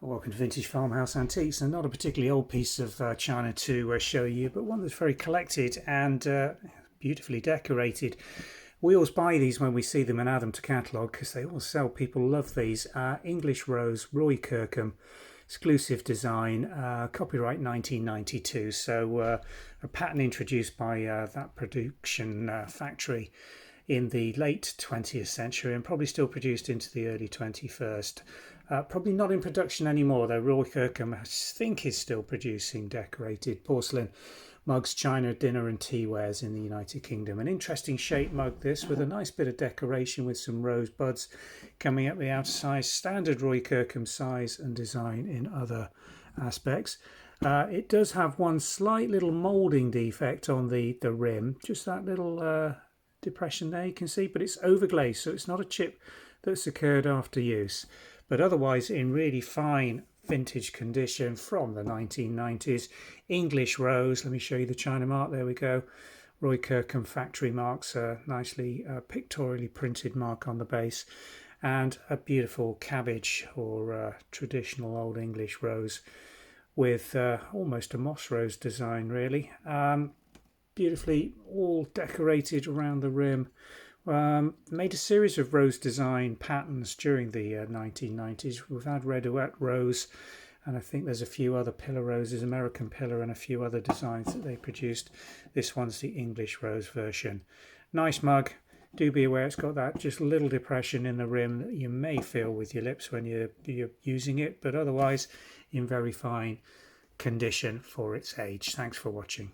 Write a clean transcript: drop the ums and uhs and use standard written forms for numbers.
Welcome to Vintage Farmhouse Antiques, and not a particularly old piece of china to show you, but one that's very collected and beautifully decorated. We always buy these when we see them and add them to catalogue because they all sell. People love these. English Rose, Roy Kirkham, exclusive design, copyright 1992. So a pattern introduced by that production factory in the late 20th century and probably still produced into the early 21st. Probably not in production anymore, though. Roy Kirkham, I think, is still producing decorated porcelain mugs, china, dinner and tea wares in the United Kingdom. An interesting shaped mug, this, with a nice bit of decoration with some rose buds coming up the outer size. Standard Roy Kirkham size and design in other aspects. It does have one slight little moulding defect on the rim, just that little depression there you can see, but it's overglazed, so it's not a chip that's occurred after use, but otherwise in really fine vintage condition from the 1990s. English Rose, let me show you the china mark, there we go. Roy Kirkham factory marks, a nicely pictorially printed mark on the base, and a beautiful cabbage or traditional old English rose with almost a moss rose design really. Beautifully all decorated around the rim. Made a series of rose design patterns during the 1990s. We've had Redouette Rose, and I think there's a few other pillar roses, American pillar, and a few other designs that they produced. This one's the English Rose version. Nice mug. Do be aware it's got that just little depression in the rim that you may feel with your lips when you're using it, but otherwise in very fine condition for its age. Thanks for watching.